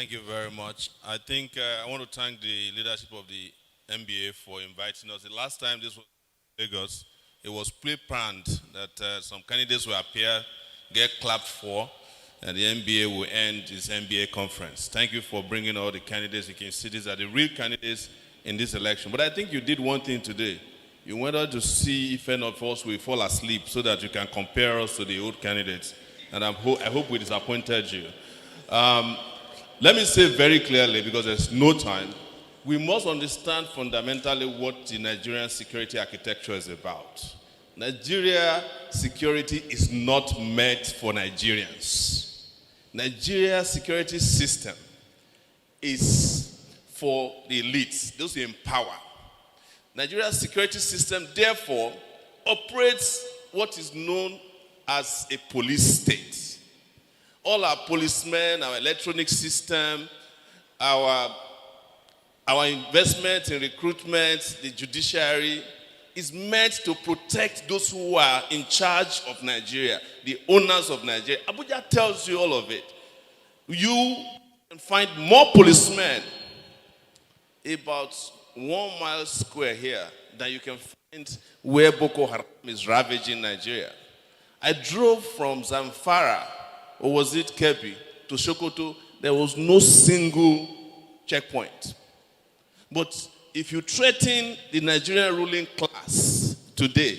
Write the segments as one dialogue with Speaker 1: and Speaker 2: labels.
Speaker 1: Thank you very much. I think I want to thank the leadership of the NBA for inviting us. The last time this was in Lagos, it was pre-planned that some candidates will appear, get clapped for, and the NBA will end its NBA conference. Thank you for bringing all the candidates. You can see these are the real candidates in this election. But I think you did one thing today. You wanted to see if any of us will fall asleep so that you can compare us to the old candidates. And I hope we disappointed you. Let me say very clearly, because there's no time, we must understand fundamentally what the Nigerian security architecture is about. Nigeria security is not meant for Nigerians. Nigeria security system is for the elites, those in power. Nigeria's security system, therefore, operates what is known as a police state. All our policemen, our electronic system, our investment in recruitment, the judiciary, is meant to protect those who are in charge of Nigeria, the owners of Nigeria. Abuja tells you all of it. You can find more policemen about 1 mile square here than you can find where Boko Haram is ravaging Nigeria. I drove from Zamfara, or was it Kebbi, to Sokoto. There was no single checkpoint. But if you threaten the Nigerian ruling class today,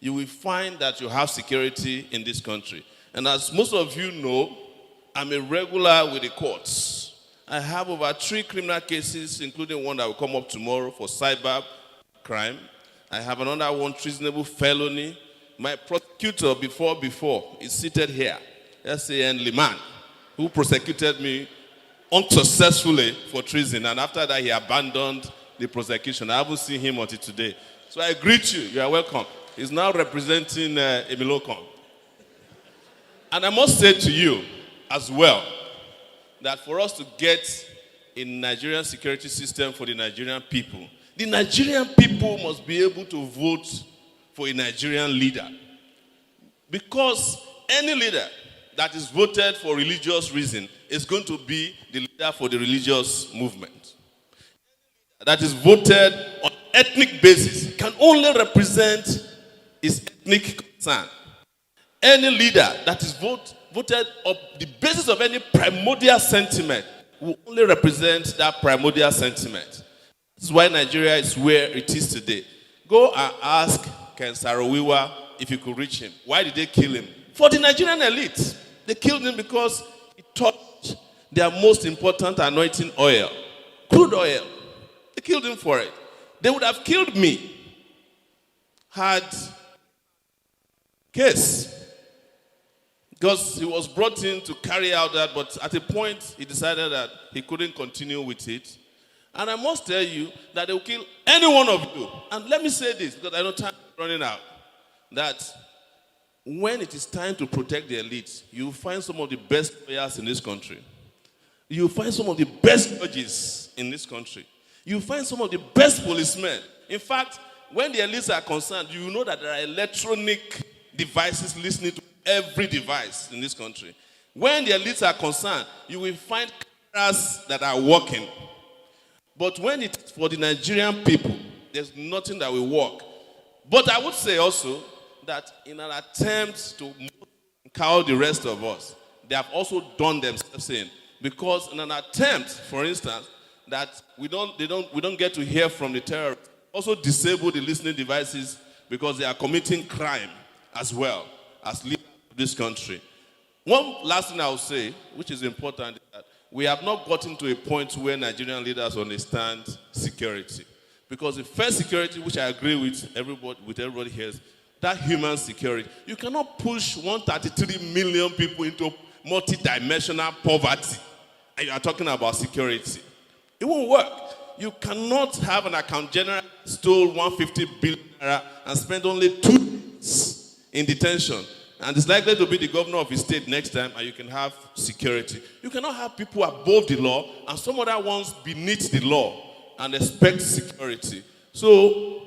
Speaker 1: you will find that you have security in this country. And as most of you know, I'm a regular with the courts. I have over 3 criminal cases, including one that will come up tomorrow for cyber crime. I have another one, treasonable felony. My prosecutor before is seated here, Hassan Liman, who prosecuted me unsuccessfully for treason. And after that, he abandoned the prosecution. I haven't seen him until today. So I greet you. You are welcome. He's now representing Emilokon. And I must say to you as well that for us to get a Nigerian security system for the Nigerian people must be able to vote for a Nigerian leader. Because any leader that is voted for religious reason is going to be the leader for the religious movement. That is voted on ethnic basis can only represent his ethnic concern. Any leader that is voted on the basis of any primordial sentiment will only represent that primordial sentiment. This is why Nigeria is where it is today. Go and ask Ken Saro-Wiwa if you could reach him. Why did they kill him? For the Nigerian elite. They killed him because he touched their most important anointing oil, crude oil. They killed him for it. They would have killed me had case. Because he was brought in to carry out that, but at a point he decided that he couldn't continue with it. And I must tell you that they will kill any one of you. And let me say this, because I know time is running out, that when it is time to protect the elites, you will find some of the best lawyers in this country. You will find some of the best judges in this country. You will find some of the best policemen. In fact, when the elites are concerned, you will know that there are electronic devices listening to every device in this country. When the elites are concerned, you will find cameras that are working. But when it's for the Nigerian people, there's nothing that will work. But I would say also that in an attempt to cow the rest of us, they have also done themselves in. Because in an attempt, for instance, that we don't get to hear from the terrorists, also disable the listening devices because they are committing crime as well as leaders of this country. One last thing I will say, which is important, is that we have not gotten to a point where Nigerian leaders understand security. Because the first security, which I agree with everybody here, is that human security. You cannot push 133 million people into multi-dimensional poverty, and you are talking about security. It won't work. You cannot have an account general stole 150 billion and spend only 2 days in detention. And it's likely to be the governor of his state next time, and you can have security. You cannot have people above the law and some other ones beneath the law and expect security. So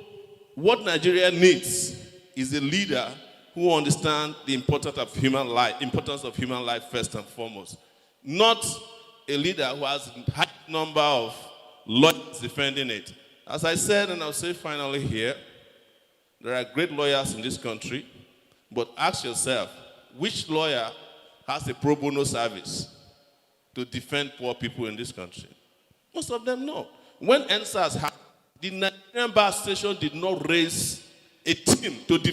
Speaker 1: what Nigeria needs is a leader who understands the importance of human life first and foremost. Not a leader who has a high number of lawyers defending it. As I said, and I'll say finally here, there are great lawyers in this country, but ask yourself, which lawyer has a pro bono service to defend poor people in this country? Most of them know. When NSAS happened, the Nigerian Bar Association did not raise a team to defend